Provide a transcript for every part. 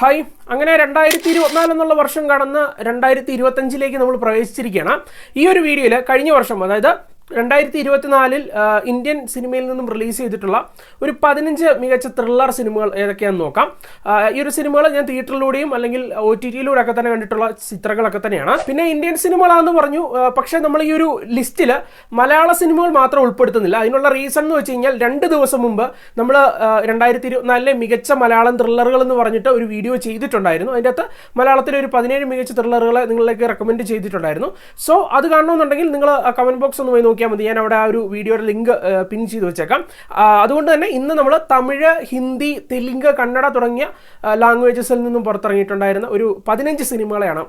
Hi, അങ്ങനെ 2024 എന്നുള്ള വർഷം കടന്ന് 2025 നമ്മൾ പ്രവേശിച്ചിരിക്കുകയാണ്. ഈ ഒരു വീഡിയോയിൽ കഴിഞ്ഞ വർഷം, അതായത് 2024 ഇന്ത്യൻ സിനിമയിൽ നിന്നും റിലീസ് ചെയ്തിട്ടുള്ള ഒരു 15 മികച്ച ത്രില്ലർ സിനിമകൾ ഏതൊക്കെയാണെന്ന് നോക്കാം. ഈ ഒരു സിനിമകൾ ഞാൻ തിയേറ്ററിലൂടെയും അല്ലെങ്കിൽ OTT-യിലൂടെ ഒക്കെ തന്നെ കണ്ടിട്ടുള്ള ചിത്രങ്ങളൊക്കെ തന്നെയാണ്. പിന്നെ ഇന്ത്യൻ സിനിമകളാണെന്ന് പറഞ്ഞു, പക്ഷേ നമ്മൾ ഈ ഒരു ലിസ്റ്റിൽ മലയാള സിനിമകൾ മാത്രം ഉൾപ്പെടുത്തുന്നില്ല. അതിനുള്ള റീസൺ എന്ന് വെച്ച് കഴിഞ്ഞാൽ 2 ദിവസം മുമ്പ് നമ്മൾ 2024 മികച്ച മലയാളം ത്രില്ലറുകൾ എന്ന് പറഞ്ഞിട്ട് ഒരു വീഡിയോ ചെയ്തിട്ടുണ്ടായിരുന്നു. അതിൻ്റെ അകത്ത് മലയാളത്തിലെ ഒരു 17 മികച്ച ത്രില്ലറുകളെ നിങ്ങളിലേക്ക് റെക്കമെൻഡ് ചെയ്തിട്ടുണ്ടായിരുന്നു. സോ അത് കാണണമെന്നുണ്ടെങ്കിൽ നിങ്ങൾ കമൻറ്റ് ബോക്സ് ഒന്ന് പോയി നോക്കിയാൽ മതി. ഞാൻ അവിടെ ആ ഒരു വീഡിയോയുടെ ലിങ്ക് പിൻ ചെയ്ത് വെച്ചേക്കാം. അതുകൊണ്ട് തന്നെ ഇന്ന് നമ്മൾ തമിഴ്, ഹിന്ദി, തെലുങ്ക്, കന്നഡ തുടങ്ങിയ ലാംഗ്വേജസിൽ നിന്നും പുറത്തിറങ്ങിയിട്ടുണ്ടായിരുന്ന ഒരു 15 സിനിമകളെയാണ്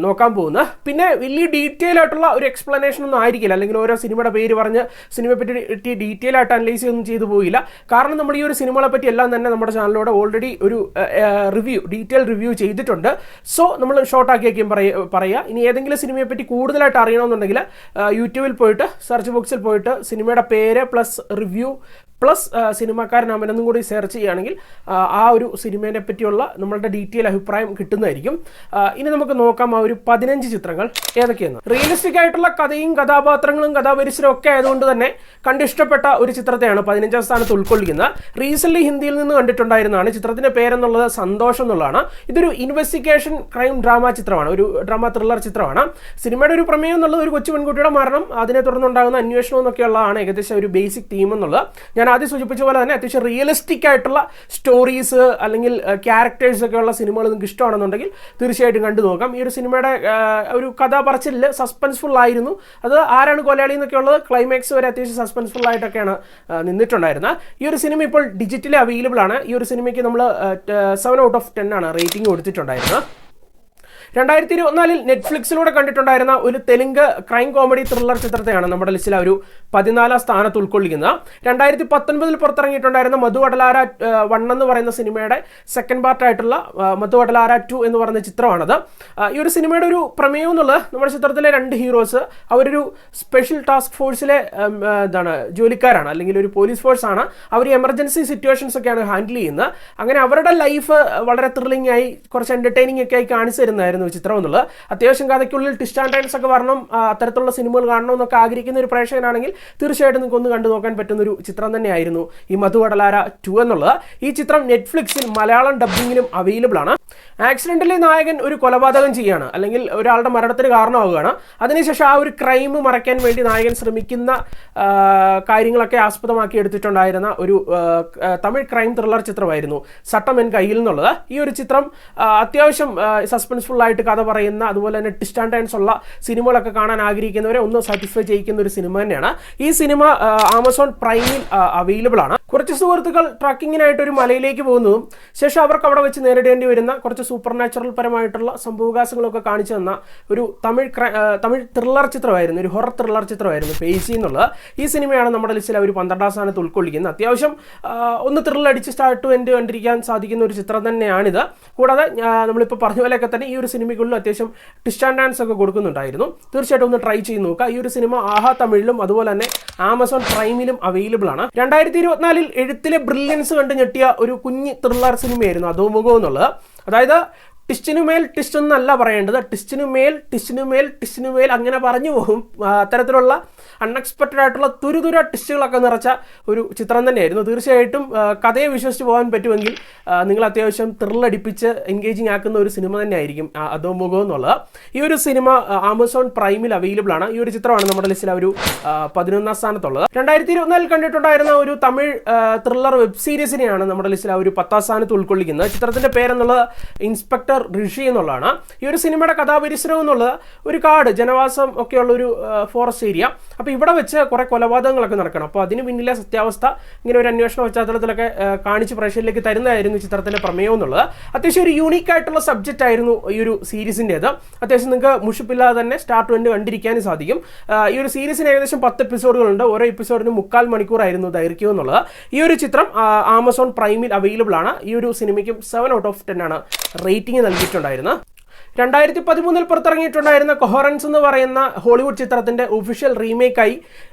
നോക്കാൻ പോകുന്നത്. പിന്നെ വലിയ ഡീറ്റെയിൽ ആയിട്ടുള്ള ഒരു എക്സ്പ്ലനേഷൻ ഒന്നും ആയിരിക്കില്ല, അല്ലെങ്കിൽ ഓരോ സിനിമയുടെ പേര് പറഞ്ഞ് സിനിമയെ പറ്റി ഡീറ്റെയിൽ ആയിട്ട് അനലൈസ് ഒന്നും ചെയ്തു പോയില്ല. കാരണം നമ്മൾ ഈ ഒരു സിനിമകളെ പറ്റി എല്ലാം തന്നെ നമ്മുടെ ചാനലിലൂടെ ഓൾറെഡി ഒരു ഡീറ്റെയിൽ റിവ്യൂ ചെയ്തിട്ടുണ്ട്. സോ നമ്മൾ ഷോർട്ടാക്കിയൊക്കെയും പറയുക. ഇനി ഏതെങ്കിലും സിനിമയെ പറ്റി കൂടുതലായിട്ട് അറിയണമെന്നുണ്ടെങ്കിൽ യൂട്യൂബിൽ പോയിട്ട് സെർച്ച് ബോക്സിൽ പോയിട്ട് സിനിമയുടെ പേര് പ്ലസ് റിവ്യൂ പ്ലസ് സിനിമാക്കാരൻ അമനെന്നും കൂടി സെർച്ച് ചെയ്യുകയാണെങ്കിൽ ആ ഒരു സിനിമയെ പറ്റിയുള്ള നമ്മളുടെ ഡീറ്റെയിൽ അഭിപ്രായം കിട്ടുന്നതായിരിക്കും. ഇനി നമുക്ക് നോക്കാം ആ ഒരു 15 ചിത്രങ്ങൾ ഏതൊക്കെയാണ്. റിയലിസ്റ്റിക് ആയിട്ടുള്ള കഥയും കഥാപാത്രങ്ങളും കഥാപരിസരവും ഒക്കെ ആയതുകൊണ്ട് തന്നെ കണ്ടിഷ്ടപ്പെട്ട ഒരു ചിത്രത്തെയാണ് 15ാം സ്ഥാനത്ത് ഉൾക്കൊള്ളിക്കുന്നത്. റീസെന്റ് ഹിന്ദിയിൽ നിന്ന് കണ്ടിട്ടുണ്ടായിരുന്നതാണ്. ചിത്രത്തിന്റെ പേരെന്നുള്ളത് സന്തോഷം എന്നുള്ളതാണ്. ഇതൊരു ഇൻവെസ്റ്റിഗേഷൻ ക്രൈം ഡ്രാമ ചിത്രമാണ്, ഒരു ഡ്രാമ ത്രില്ലർ ചിത്രമാണ്. സിനിമയുടെ ഒരു പ്രമേയം എന്നുള്ളത് ഒരു കൊച്ചു പെൺകുട്ടിയുടെ മരണം, അതിനെ തുടർന്നുണ്ടാകുന്ന അന്വേഷണം എന്നൊക്കെയുള്ളതാണ് ഏകദേശം ഒരു ബേസിക് തീം എന്നുള്ളത്. ഞാൻ ആദ്യം സൂചിപ്പിച്ച പോലെ തന്നെ അത്യാവശ്യം റിയലിസ്റ്റിക് ആയിട്ടുള്ള സ്റ്റോറീസ് അല്ലെങ്കിൽ ക്യാരക്ടേഴ്സ് ഒക്കെ ഉള്ള സിനിമകൾ നിങ്ങൾക്ക് ഇഷ്ടമാണെന്നുണ്ടെങ്കിൽ തീർച്ചയായിട്ടും കണ്ടു നോക്കാം. ഈ ഒരു സിനിമയുടെ ഒരു കഥ പറച്ചിലിൽ സസ്പെൻസ്ഫുൾ ആയിരുന്നു. അത് ആരാണ് കൊലയാളി എന്നൊക്കെ ഉള്ളത് ക്ലൈമാക്സ് വരെ അത്യാവശ്യം സസ്പെൻസ്ഫുൾ ആയിട്ടൊക്കെയാണ് നിന്നിട്ടുണ്ടായിരുന്നത്. ഈ ഒരു സിനിമ ഇപ്പോൾ ഡിജിറ്റലി അവൈലബിൾ ആണ്. ഈ ഒരു സിനിമയ്ക്ക് നമ്മൾ 7 out of 10 ആണ് റേറ്റിംഗ് കൊടുത്തിട്ടുണ്ടായിരുന്നത്. 2024 നെറ്റ്ഫ്ലിക്സിലൂടെ കണ്ടിട്ടുണ്ടായിരുന്ന ഒരു തെലുങ്ക് ക്രൈം കോമഡി ത്രില്ലർ ചിത്രത്തെയാണ് നമ്മുടെ ലിസ്റ്റിൽ ഒരു 14ാം സ്ഥാനത്ത് ഉൾക്കൊള്ളിക്കുന്നത്. 2019 പുറത്തിറങ്ങിയിട്ടുണ്ടായിരുന്ന മധു വടലാര 1 എന്ന് പറയുന്ന സിനിമയുടെ സെക്കൻഡ് പാർട്ടായിട്ടുള്ള മധു വടലാര 2 എന്ന് പറയുന്ന ചിത്രമാണത്. ഈ ഒരു സിനിമയുടെ ഒരു പ്രമേയം എന്നുള്ളത് നമ്മുടെ ചിത്രത്തിലെ 2 ഹീറോസ് അവരൊരു സ്പെഷ്യൽ ടാസ്ക് ഫോഴ്സിലെ ജോലിക്കാരാണ്, അല്ലെങ്കിൽ ഒരു പോലീസ് ഫോഴ്സാണ്. അവർ എമർജൻസി സിറ്റുവേഷൻസ് ഒക്കെയാണ് ഹാൻഡിൽ ചെയ്യുന്നത്. അങ്ങനെ അവരുടെ ലൈഫ് വളരെ ത്രില്ലിംഗ് ആയി കുറച്ച് എന്റർടൈനിങ് ഒക്കെ ആയി കാണിച്ചു തരുന്നതായിരുന്നു ചിത്രം എന്നുള്ളത്. അത്യാവശ്യം കഥയ്ക്കുള്ളിൽ ട്വിസ്റ്റ് ആൻഡ് ടേൺസ് ഒക്കെ വരണം, അത്തരത്തിലുള്ള സിനിമകൾ കാണണമെന്നൊക്കെ ആഗ്രഹിക്കുന്ന ഒരു പ്രേക്ഷകനാണെങ്കിൽ തീർച്ചയായിട്ടും നിങ്ങൾക്ക് ഒന്ന് കണ്ടു നോക്കാൻ പറ്റുന്ന ഒരു ചിത്രം തന്നെയായിരുന്നു ഈ മധു വടലാര 2 എന്നുള്ളത്. ഈ ചിത്രം നെറ്റ്ഫ്ലിക്സിൽ മലയാളം ഡബ്ബിങ്ങിലും അവൈലബിൾ ആണ്. ആക്സിഡന്റലി നായകൻ ഒരു കൊലപാതകം ചെയ്യാണ്, അല്ലെങ്കിൽ ഒരാളുടെ മരണത്തിന് കാരണമാവുകയാണ്. അതിനുശേഷം ആ ഒരു ക്രൈം മറയ്ക്കാൻ വേണ്ടി നായകൻ ശ്രമിക്കുന്ന കാര്യങ്ങളൊക്കെ ആസ്പദമാക്കി എടുത്തിട്ടുണ്ടായിരുന്ന ഒരു തമിഴ് ക്രൈം ത്രില്ലർ ചിത്രമായിരുന്നു സട്ടം എൻ കയ്യിൽ എന്നുള്ളത്. ഈ ഒരു ചിത്രം അത്യാവശ്യം സസ്പെൻസ്ഫുൾ ആയിട്ട് കഥ പറയുന്ന, അതുപോലെ തന്നെ ട്വിസ്റ്റ് ആൻഡ് ടേൺസ് ഉള്ള സിനിമകളൊക്കെ കാണാൻ ആഗ്രഹിക്കുന്നവരെ ഒന്ന് സാറ്റിസ്ഫൈ ചെയ്യിക്കുന്ന ഒരു സിനിമ തന്നെയാണ്. ഈ സിനിമ ആമസോൺ പ്രൈമിൽ അവൈലബിൾ ആണ്. കുറച്ച് സുഹൃത്തുക്കൾ ട്രക്കിങ്ങിനായിട്ട് ഒരു മലയിലേക്ക് പോകുന്നതും ശേഷം അവർക്ക് അവിടെ വെച്ച് നേരിടേണ്ടി വരുന്ന കുറച്ച് സൂപ്പർ നാച്ചുറൽ പരമായിട്ടുള്ള സംഭവവികാസങ്ങളൊക്കെ കാണിച്ചു തന്ന ഒരു തമിഴ് ത്രില്ലർ ചിത്രമായിരുന്നു, ഒരു ഹൊറർ ത്രില്ലർ ചിത്രമായിരുന്നു പേശി എന്നുള്ളത്. ഈ സിനിമയാണ് നമ്മുടെ ലിസ്റ്റിൽ ഒരു 12ാം സ്ഥാനത്ത് ഉൾക്കൊള്ളിക്കുന്നത്. അത്യാവശ്യം ഒന്ന് ത്രില്ലടിച്ച് സ്റ്റാർട്ട് ടു എൻഡ് കണ്ടിരിക്കാൻ സാധിക്കുന്ന ഒരു ചിത്രം തന്നെയാണിത്. കൂടാതെ നമ്മളിപ്പോൾ പറഞ്ഞ പോലെയൊക്കെ തന്നെ ഈ ഒരു സിനിമയ്ക്കുള്ളിൽ അത്യാവശ്യം ട്വിസ്റ്റ് ആൻഡ് ഡാൻസ് ഒക്കെ കൊടുക്കുന്നുണ്ടായിരുന്നു. തീർച്ചയായിട്ടും ഒന്ന് ട്രൈ ചെയ്ത് നോക്കുക. ഈ ഒരു സിനിമ ആഹാ തമിഴിലും അതുപോലെ തന്നെ ആമസോൺ പ്രൈമിലും അവൈലബിൾ ആണ്. 2024 എഴുത്തിലെ ബ്രില്യൻസ് കണ്ട് ഞെട്ടിയ ഒരു കുഞ്ഞ് ത്രില്ലർ സിനിമയായിരുന്നു അധോമുഖം എന്നുള്ളത്. അതായത് ടിസ്റ്റിനുമേൽ ടിസ്റ്റ് എന്നല്ല പറയേണ്ടത്, ടിസ്റ്റിനുമേൽ അങ്ങനെ പറഞ്ഞു പോകും. അത്തരത്തിലുള്ള അൺഎക്സ്പെക്റ്റഡ് ആയിട്ടുള്ള തുരുതുര ടിസ്റ്റുകളൊക്കെ നിറച്ച ഒരു ചിത്രം തന്നെയായിരുന്നു. തീർച്ചയായിട്ടും കഥയെ വിശ്വസിച്ച് പോകാൻ പറ്റുമെങ്കിൽ നിങ്ങൾ അത്യാവശ്യം ത്രില്ലടിപ്പിച്ച് എൻഗേജിങ് ആക്കുന്ന ഒരു സിനിമ തന്നെയായിരിക്കും അധോമുഖം എന്നുള്ളത്. ഈ ഒരു സിനിമ ആമസോൺ പ്രൈമിൽ അവൈലബിൾ ആണ്. ഈ ഒരു ചിത്രമാണ് നമ്മുടെ ലിസ്റ്റിൽ ഒരു 11ാം സ്ഥാനത്തുള്ളത്. 2024 കണ്ടിട്ടുണ്ടായിരുന്ന ഒരു തമിഴ് ത്രില്ലർ വെബ് സീരീസിനെയാണ് നമ്മുടെ ലിസ്റ്റിൽ ഒരു 10ാം സ്ഥാനത്ത് ഉൾക്കൊള്ളിക്കുന്നത്. ചിത്രത്തിന്റെ പേരെന്നുള്ളത് ഇൻസ്പെക്ടർ ഋഷി എന്നുള്ളതാണ്. ഈ ഒരു സിനിമയുടെ കഥാപരിസരം എന്നുള്ളത് ഒരു കാട്, ജനവാസം ഒക്കെയുള്ള ഒരു ഫോറസ്റ്റ് ഏരിയ. അപ്പോൾ ഇവിടെ വെച്ച് കുറേ കൊലപാതകങ്ങളൊക്കെ നടക്കണം. അപ്പോൾ അതിന് പിന്നിലെ സത്യാവസ്ഥ ഇങ്ങനെ ഒരു അന്വേഷണ പശ്ചാത്തലത്തിലൊക്കെ കാണിച്ച് പ്രേക്ഷകരിലേക്ക് തരുന്നതായിരുന്നു ചിത്രത്തിന്റെ പ്രമേയം എന്നുള്ളത്. അത്യാവശ്യം ഒരു യൂണീക്ക് ആയിട്ടുള്ള സബ്ജക്റ്റ് ആയിരുന്നു ഈ ഒരു സീരീസിൻ്റേത്. അത്യാവശ്യം നിങ്ങൾക്ക് മുഷിപ്പില്ലാതെ തന്നെ സ്റ്റാർട്ട് ടു എൻഡ് കണ്ടിരിക്കാനും സാധിക്കും. ഈ ഒരു സീരീസിന് ഏകദേശം 10 എപ്പിസോഡുകളുണ്ട്. ഓരോ എപ്പിസോഡിന് 3/4 മണിക്കൂറായിരുന്നു ദൈർഘ്യം എന്നുള്ളത്. ഈ ഒരു ചിത്രം ആമസോൺ പ്രൈമിൽ അവൈലബിൾ ആണ്. ഈ ഒരു സിനിമയ്ക്കും 7 out of 10 ആണ് റേറ്റിംഗ് നൽകിയിട്ടുണ്ടായിരുന്നത്. 2013 പുറത്തിറങ്ങിയിട്ടുണ്ടായിരുന്ന കൊഹറൻസ് എന്ന് പറയുന്ന ഹോളിവുഡ് ചിത്രത്തിന്റെ ഒഫീഷ്യൽ റീമേക്കായി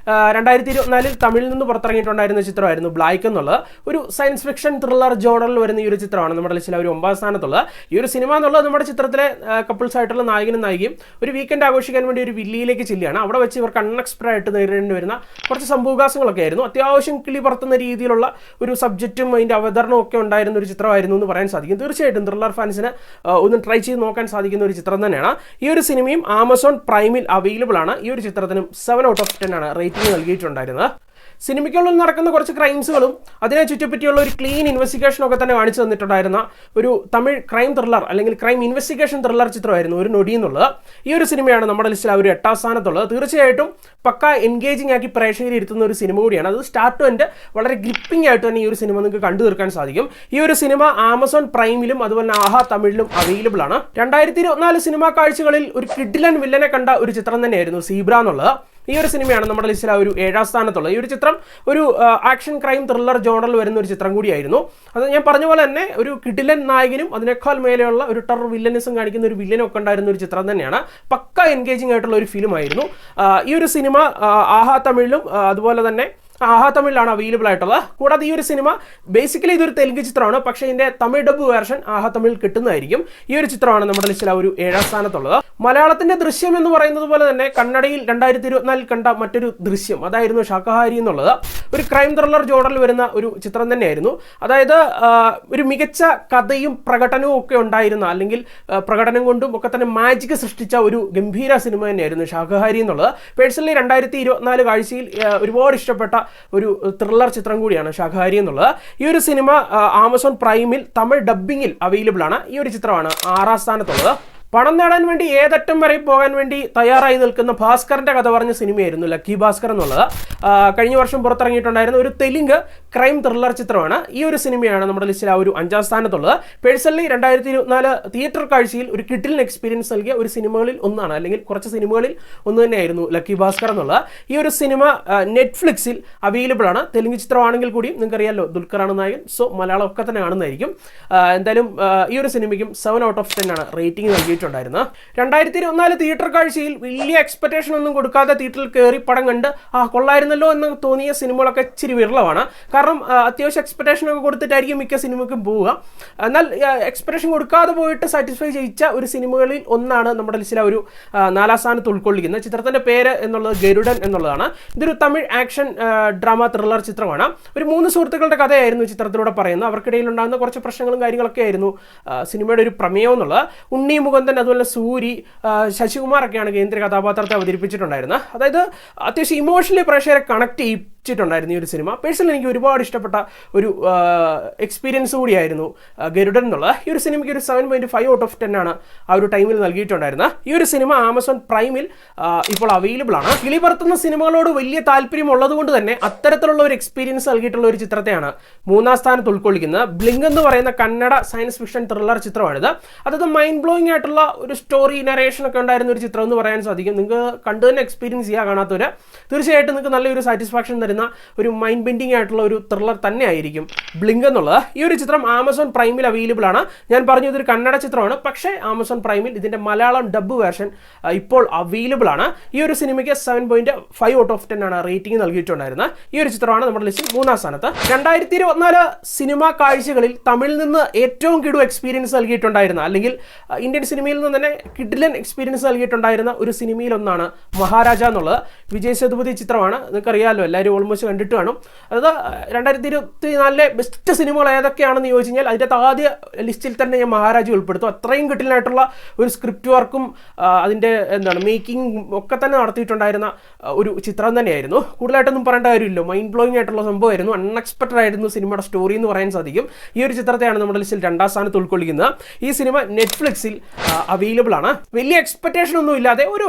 2024 തമിഴിൽ നിന്ന് പുറത്തിറങ്ങിയിട്ടുണ്ടായിരുന്ന ചിത്രമായിരുന്നു ബ്ലാക്ക് എന്നുള്ളത്. ഒരു സയൻസ് ഫിക്ഷൻ ത്രില്ലർ ജോണറിൽ വരുന്ന ഈ ഒരു ചിത്രമാണ് നമ്മുടെ ലിസ്റ്റിൽ ഒരു 9ാം സ്ഥാനത്തുള്ളത്. ഈ ഒരു സിനിമ എന്നുള്ളത് നമ്മുടെ ചിത്രത്തിലെ കപ്പിൾസ് ആയിട്ടുള്ള നായകനും നായികയും ഒരു വീക്കെൻഡ് ആഘോഷിക്കാൻ വേണ്ടി ഒരു വില്ലിയിലേക്ക് ചെല്ലുകയാണ്. അവിടെ വെച്ച് ഇവർക്ക് അൺഎക്സ്പെക്റ്റഡ് ആയിട്ട് നേരിടേണ്ടി വരുന്ന കുറച്ച് സംഭവവികാസങ്ങളൊക്കെ ആയിരുന്നു. അത്യാവശ്യം കിളി പറത്തുന്ന രീതിയിലുള്ള ഒരു സബ്ജക്റ്റും അതിന്റെ അവതരണവും ഒക്കെ ഉണ്ടായിരുന്ന ഒരു ചിത്രമായിരുന്നു എന്ന് പറയാൻ സാധിക്കും. തീർച്ചയായിട്ടും ത്രില്ലർ ഫാൻസിന് ഒന്ന് ട്രൈ ചെയ്ത് നോക്കാൻ സാധിക്കും ഒരു ചിത്രം തന്നെയാണ്. ഈ ഒരു സിനിമയും ആമസോൺ പ്രൈമിൽ അവൈലബിൾ ആണ്. ഈ ഒരു ചിത്രത്തിനും 7 ഔട്ട് ഓഫ് 10 ആണ് റേറ്റിംഗ് നൽകിയിട്ടുണ്ടായിരുന്നത്. സിനിമയ്ക്കുള്ളിൽ നടക്കുന്ന കുറച്ച് ക്രൈംസുകളും അതിനെ ചുറ്റിപ്പറ്റിയുള്ള ഒരു ക്ലീൻ ഇൻവെസ്റ്റിഗേഷനും ഒക്കെ തന്നെ കാണിച്ചു തന്നിട്ടുണ്ടായിരുന്ന ഒരു തമിഴ് ക്രൈം ത്രില്ലർ അല്ലെങ്കിൽ ക്രൈം ഇൻവെസ്റ്റിഗേഷൻ ത്രില്ലർ ചിത്രമായിരുന്നു ഒരു നൊടി എന്നുള്ളത്. ഈ ഒരു സിനിമയാണ് നമ്മുടെ ലിസ്റ്റിൽ ഒരു 8ാം സ്ഥാനത്തുള്ളത്. തീർച്ചയായിട്ടും പക്ക എൻഗേജിംഗ് ആക്കി പ്രേക്ഷകരെ ഇരുത്തുന്ന ഒരു സിനിമ കൂടിയാണ്. അത് സ്റ്റാർട്ട് ടു എൻഡ് വളരെ ഗ്രിപ്പിംഗ് ആയിട്ട് തന്നെ ഈ ഒരു സിനിമ നിങ്ങൾക്ക് കണ്ടു തീർക്കാൻ സാധിക്കും. ഈ ഒരു സിനിമ ആമസോൺ പ്രൈമിലും അതുപോലെ ആഹാ തമിഴിലും അവൈലബിൾ ആണ്. 2024 സിനിമാ കാഴ്ചകളിൽ ഒരു കിഡിലൻ വില്ലനെ കണ്ട ഒരു ചിത്രം തന്നെയായിരുന്നു സീബ്ര എന്നുള്ളത്. ഈ ഒരു സിനിമയാണ് നമ്മുടെ ലിസ്റ്റിൽ ഒരു 7ാം സ്ഥാനത്തുള്ളത്. ഈ ഒരു ചിത്രം ഒരു ആക്ഷൻ ക്രൈം ത്രില്ലർ ജോണറിൽ വരുന്ന ഒരു ചിത്രം കൂടിയായിരുന്നു. അത് ഞാൻ പറഞ്ഞ പോലെ തന്നെ ഒരു കിഡിലൻ നായകനും അതിനേക്കാൾ മേലെയുള്ള ഒരു ടെറർ വില്ലനിസം കാണിക്കുന്ന ഒരു വില്ലനും ഒക്കെ ഉണ്ടായിരുന്ന ഒരു ചിത്രം തന്നെയാണ്. പക്ക എൻഗേജിംഗ് ആയിട്ടുള്ള ഒരു ഫിലിമായിരുന്നു. ഈ ഒരു സിനിമ ആഹാ തമിഴിലും അതുപോലെ തന്നെ ആഹാ തമിഴിലാണ് അവൈലബിൾ ആയിട്ടുള്ളത്. കൂടാതെ ഈ ഒരു സിനിമ ബേസിക്കലി ഇതൊരു തെലുങ്ക് ചിത്രമാണ്, പക്ഷേ ഇതിന്റെ തമിഴ് ഡബ് വേർഷൻ ആഹാ തമിഴിൽ കിട്ടുന്നതായിരിക്കും. ഈ ഒരു ചിത്രമാണ് നമ്മുടെ ലിസ്റ്റിൽ ഒരു 7ാം സ്ഥാനത്തുള്ളത്. മലയാളത്തിന്റെ ദൃശ്യം എന്ന് പറയുന്നത് പോലെ തന്നെ കന്നഡയിൽ 2024 കണ്ട മറ്റൊരു ദൃശ്യം അതായിരുന്നു ശാഖാഹാരി എന്നുള്ളത്. ഒരു ക്രൈം ത്രില്ലർ ജോണറിൽ വരുന്ന ഒരു ചിത്രം തന്നെയായിരുന്നു. അതായത് ഒരു മികച്ച കഥയും പ്രകടനവും ഒക്കെ ഉണ്ടായിരുന്ന, അല്ലെങ്കിൽ പ്രകടനം കൊണ്ടും ഒക്കെ തന്നെ മാജിക് സൃഷ്ടിച്ച ഒരു ഗംഭീര സിനിമ തന്നെയായിരുന്നു ശാഖാഹാരി എന്നുള്ളത്. പേഴ്സണലി 2024 കാഴ്ചയിൽ ഒരുപാട് ഇഷ്ടപ്പെട്ട ഒരു ത്രില്ലർ ചിത്രം കൂടിയാണ് ശാഖാഹാരി എന്നുള്ളത്. ഈ ഒരു സിനിമ ആമസോൺ പ്രൈമിൽ തമിഴ് ഡബ്ബിങ്ങിൽ അവൈലബിൾ ആണ്. ഈ ഒരു ചിത്രമാണ് 6ാം സ്ഥാനത്തുള്ളത്. പണം നേടാൻ വേണ്ടി ഏതറ്റം വരെ പോകാൻ വേണ്ടി തയ്യാറായി നിൽക്കുന്ന ഭാസ്കറിന്റെ കഥ പറഞ്ഞ സിനിമയായിരുന്നു ലക്കി ഭാസ്കർ എന്നുള്ളത്. കഴിഞ്ഞ വർഷം പുറത്തിറങ്ങിയിട്ടുണ്ടായിരുന്ന ഒരു തെലുങ്ക് ക്രൈം ത്രില്ലർ ചിത്രമാണ്. ഈ ഒരു സിനിമയാണ് നമ്മുടെ ലിസ്റ്റിൽ ഒരു 5ാം സ്ഥാനത്തുള്ളത്. പേഴ്സണലി 2024 തിയേറ്റർ കാഴ്ചയിൽ ഒരു കിഡിലൻ എക്സ്പീരിയൻസ് നൽകിയ ഒരു സിനിമകളിൽ ഒന്നാണ്, അല്ലെങ്കിൽ കുറച്ച് സിനിമകളിൽ ഒന്ന് തന്നെയായിരുന്നു ലക്കി ഭാസ്കർ എന്നുള്ളത്. ഈ ഒരു സിനിമ നെറ്റ്ഫ്ലിക്സിൽ അവൈലബിൾ ആണ്. തെലുങ്ക് ചിത്രമാണെങ്കിൽ കൂടി നിങ്ങൾക്കറിയാമല്ലോ ദുൽഖറാണ് നായകൻ, സോ മലയാളം ഒക്കെ തന്നെ കാണുന്നതായിരിക്കും. എന്തായാലും ഈ ഒരു സിനിമയ്ക്കും 7 ഔട്ട് ഓഫ് 10 ആണ് റേറ്റിംഗ് നൽകിയിട്ടുണ്ടായിരുന്നത്. 2024 തിയേറ്റർ കാഴ്ചയിൽ വലിയ എക്സ്പെക്ടേഷൻ ഒന്നും കൊടുക്കാതെ തിയേറ്ററിൽ കയറി പടം കണ്ട് കൊള്ളായിരുന്നല്ലോ എന്ന് തോന്നിയ സിനിമകളൊക്കെ ഇച്ചിരി വിരളമാണ്. കാരണം അത്യാവശ്യം എക്സ്പെക്ടേഷൻ ഒക്കെ കൊടുത്തിട്ടായിരിക്കും മിക്ക സിനിമയ്ക്കും പോവുക. എന്നാൽ എക്സ്പെക്ടേഷൻ കൊടുക്കാതെ പോയിട്ട് സാറ്റിസ്ഫൈ ചെയ്യിച്ച ഒരു സിനിമകളിൽ ഒന്നാണ് നമ്മുടെ ലിസ്റ്റിലെ ഒരു 4ാം സ്ഥാനത്ത് ഉൾക്കൊള്ളിക്കുന്നത്. ചിത്രത്തിന്റെ പേര് എന്നുള്ളത് ഗരുഡൻ എന്നുള്ളതാണ്. ഇതൊരു തമിഴ് ആക്ഷൻ ഡ്രാമ ത്രില്ലർ ചിത്രമാണ്. ഒരു 3 സുഹൃത്തുക്കളുടെ കഥയായിരുന്നു ചിത്രത്തിലൂടെ പറയുന്നത്. അവർക്കിടയിൽ ഉണ്ടാകുന്ന കുറച്ച് പ്രശ്നങ്ങളും കാര്യങ്ങളൊക്കെ ആയിരുന്നു സിനിമയുടെ ഒരു പ്രമേയം എന്നുള്ളത്. ഉണ്ണി മുകുന്ദൻ, അതുപോലെ സൂരി, ശശികുമാർ ഒക്കെയാണ് കേന്ദ്ര കഥാപാത്രത്തെ അവതരിപ്പിച്ചിട്ടുണ്ടായിരുന്നത്. അതായത് അത്യാവശ്യം ഇമോഷണലി പ്രേക്ഷകരെ കണക്ട് ചെയ്യിച്ചിട്ടുണ്ടായിരുന്നു ഈ ഒരു സിനിമ. പേഴ്സണലി എനിക്ക് ഒരുപാട് ഇഷ്ടപ്പെട്ട ഒരു എക്സ്പീരിയൻസ് കൂടിയായിരുന്നു ഗരുഡൻ എന്നുള്ളത്. ഈ ഒരു സിനിമയ്ക്ക് ഒരു 7.5 ഔട്ട് ഓഫ് 10 ആണ് ആ ഒരു ടൈമിൽ നൽകിയിട്ടുണ്ടായിരുന്നത്. ഈ ഒരു സിനിമ ആമസോൺ പ്രൈമിൽ ഇപ്പോൾ അവൈലബിൾ ആണ്. കിളി പറത്തുന്ന സിനിമകളോട് വലിയ താല്പര്യം ഉള്ളതുകൊണ്ട് തന്നെ അത്തരത്തിലുള്ള ഒരു എക്സ്പീരിയൻസ് നൽകിയിട്ടുള്ള ഒരു ചിത്രത്തെയാണ് 3ാം സ്ഥാനത്ത് ഉൾക്കൊള്ളിക്കുന്നത്. ബ്ലിങ്ക് എന്ന് പറയുന്ന കന്നഡ സയൻസ് ഫിക്ഷൻ ത്രില്ലർ ചിത്രമാണിത്. അതായത് മൈൻഡ് ബ്ലോയിങ് ആയിട്ടുള്ള ഒരു സ്റ്റോറി നരേഷൻ ഒക്കെ ഉണ്ടായിരുന്ന ഒരു ചിത്രം എന്ന് പറയാൻ സാധിക്കും. നിങ്ങൾക്ക് കണ്ടു തന്നെ എക്സ്പീരിയൻസ് ചെയ്യാൻ കാണാത്തവര് തീർച്ചയായിട്ടും നിങ്ങൾക്ക് നല്ലൊരു സാറ്റിസ്ഫാക്ഷൻ തരുന്ന ഒരു മൈൻഡ് ബെൻഡിങ് ആയിട്ടുള്ള ഒരു ത്രില്ലർ തന്നെ ആയിരിക്കും ബ്ലിങ്ക് എന്നുള്ളത്. ഈ ഒരു ചിത്രം ആമസോൺ പ്രൈമിൽ അവൈലബിൾ ആണ്. ഞാൻ പറഞ്ഞു ഇതൊരു കന്നഡ ചിത്രമാണ്, പക്ഷേ ആമസോൺ പ്രൈമിൽ ഇതിന്റെ മലയാളം ഡബ് വേർഷൻ ഇപ്പോൾ അവൈലബിൾ ആണ്. ഈ ഒരു സിനിമയ്ക്ക് 7.5 ഔട്ട് ഓഫ് 10 ആണ് റേറ്റിംഗ് നൽകിയിട്ടുണ്ടായിരുന്നത്. ഈ ഒരു ചിത്രമാണ് നമ്മുടെ ലിസ്റ്റിൽ 3ാം സ്ഥാനത്ത്. 2024 സിനിമാ കാഴ്ചകളിൽ തമിഴിൽ നിന്ന് ഏറ്റവും കിടു എക്സ്പീരിയൻസ് നൽകിയിട്ടുണ്ടായിരുന്ന, അല്ലെങ്കിൽ ഇന്ത്യൻ സിനിമയിൽ നിന്ന് തന്നെ കിഡിലൻ എക്സ്പീരിയൻസ് നൽകിയിട്ടുണ്ടായിരുന്ന ഒരു സിനിമയിൽ ഒന്നാണ് മഹാരാജ എന്നുള്ളത്. വിജയ് സേതുപതി ചിത്രമാണ്. നിങ്ങൾക്കറിയാമല്ലോ, എല്ലാവരും ഓൾമോസ്റ്റ് കണ്ടിട്ട് കാണും. അതായത് 2024 ബെസ്റ്റ് സിനിമകൾ ഏതൊക്കെയാണെന്ന് ചോദിച്ചു കഴിഞ്ഞാൽ അതിൻ്റെ ആദ്യ ലിസ്റ്റിൽ തന്നെ ഞാൻ മഹാരാജ ഉൾപ്പെടുത്തും. അത്രയും കിഡിലായിട്ടുള്ള ഒരു സ്ക്രിപ്റ്റ് വർക്കും അതിൻ്റെ മേക്കിംഗ് ഒക്കെ തന്നെ നടത്തിയിട്ടുണ്ടായിരുന്ന ഒരു ചിത്രം തന്നെയായിരുന്നു. കൂടുതലായിട്ടൊന്നും പറയേണ്ട കാര്യമില്ല. മൈൻഡ് ബ്ലോയിങ് ആയിട്ടുള്ള സംഭവമായിരുന്നു. അൺഎക്സ്പെക്റ്റഡ് ആയിരുന്നു സിനിമയുടെ സ്റ്റോറി എന്ന് പറയാൻ സാധിക്കും. ഈ ഒരു ചിത്രത്തെയാണ് നമ്മുടെ ലിസ്റ്റിൽ 2ാം സ്ഥാനത്ത് ഉൾക്കൊള്ളിക്കുന്നത്. ഈ സിനിമ നെറ്റ്ഫ്ലിക്സിൽ അവൈലബിൾ ആണ്. വലിയ എക്സ്പെക്ടേഷൻ ഒന്നും ഇല്ലാതെ ഒരു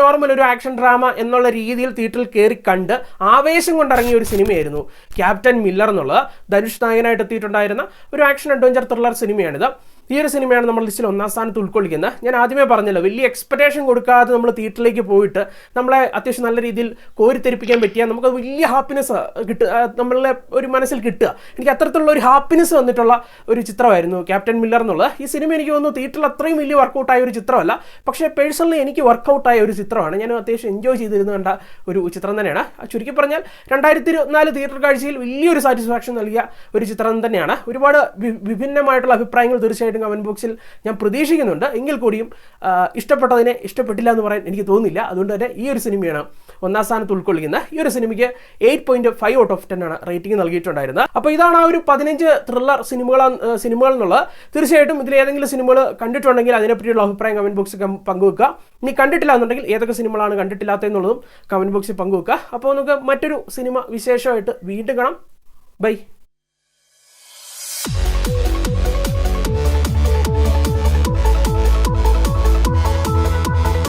നോർമൽ ഒരു ആക്ഷൻ ഡ്രാമ എന്നുള്ള രീതിയിൽ തിയേറ്ററിൽ കയറി കണ്ട് ആവേശം കൊണ്ടിറങ്ങിയ ഒരു സിനിമയായിരുന്നു ക്യാപ്റ്റൻ മില്ലർ എന്നുള്ളത്. ധനുഷ് നായകനായിട്ട് എത്തിയിട്ടുണ്ടായിരുന്ന ഒരു ആക്ഷൻ അഡ്വഞ്ചർ ത്രില്ലർ സിനിമയാണിത്. ഈ ഒരു സിനിമയാണ് നമ്മൾ ലിസ്റ്റിൽ ഒന്നാം സ്ഥാനത്ത് ഉൾക്കൊള്ളിക്കുന്നത്. ഞാൻ ആദ്യമേ പറഞ്ഞല്ലോ, വലിയ എക്സ്പെക്ടേഷൻ കൊടുക്കാതെ നമ്മൾ തിയേറ്ററിലേക്ക് പോയിട്ട് നമ്മളെ അത്യാവശ്യം നല്ല രീതിയിൽ കോരിത്തെരിപ്പിക്കാൻ പറ്റിയാൽ നമുക്ക് വലിയ ഹാപ്പിനെസ് നമ്മളുടെ ഒരു മനസ്സിൽ കിട്ടുക. എനിക്ക് അത്തരത്തിലുള്ള ഒരു ഹാപ്പിനെസ് വന്നിട്ടുള്ള ഒരു ചിത്രമായിരുന്നു ക്യാപ്റ്റൻ മില്ലർ എന്നുള്ളത്. ഈ സിനിമ എനിക്ക് തോന്നുന്നു തിയേറ്ററിൽ അത്രയും വലിയ വർക്കൗട്ടായ ഒരു ചിത്രമല്ല, പക്ഷേ പേഴ്സണലി എനിക്ക് വർക്കൗട്ടായ ഒരു ചിത്രമാണ്. ഞാൻ അത്യാവശ്യം എൻജോയ് ചെയ്തിരുന്നു കണ്ട ഒരു ചിത്രം തന്നെയാണ്. ചുരുക്കി പറഞ്ഞാൽ 2024 തിയേറ്റർ കാഴ്ചയിൽ വലിയൊരു സാറ്റിസ്ഫാക്ഷൻ നൽകിയ ഒരു ചിത്രം തന്നെയാണ്. ഒരുപാട് വിഭിന്നമായിട്ടുള്ള അഭിപ്രായങ്ങൾ തീർച്ചയായിട്ടും കമൻറ്റ് ബോക്സിൽ ഞാൻ പ്രതീക്ഷിക്കുന്നുണ്ട്. എങ്കിൽ കൂടിയും ഇഷ്ടപ്പെട്ടതിനെ ഇഷ്ടപ്പെട്ടില്ല എന്ന് പറയാൻ എനിക്ക് തോന്നുന്നില്ല. അതുകൊണ്ട് തന്നെ ഈ ഒരു സിനിമയാണ് ഒന്നാം സ്ഥാനത്ത് ഉൾക്കൊള്ളിക്കുന്നത്. ഈ ഒരു സിനിമയ്ക്ക് 8.5 ഔട്ട് ഓഫ് 10 ആണ് റേറ്റിംഗ് നൽകിയിട്ടുണ്ടായിരുന്നത്. അപ്പോൾ ഇതാണ് ആ ഒരു 15 ത്രില്ലർ സിനിമകൾ എന്നുള്ളത്. തീർച്ചയായിട്ടും ഇതിൽ ഏതെങ്കിലും സിനിമകൾ കണ്ടിട്ടുണ്ടെങ്കിൽ അതിനെപ്പറ്റിയുള്ള അഭിപ്രായം കമൻറ്റ് ബോക്സിൽ പങ്കുവെക്കുക. ഇനി കണ്ടിട്ടില്ല എന്നുണ്ടെങ്കിൽ ഏതൊക്കെ സിനിമകളാണ് കണ്ടിട്ടില്ലാത്തതെന്നുള്ളതും കമൻറ്റ് ബോക്സിൽ പങ്കുവെക്കുക. അപ്പോൾ നമുക്ക് മറ്റൊരു സിനിമ വിശേഷമായിട്ട് വീണ്ടും കാണാം. ബൈ.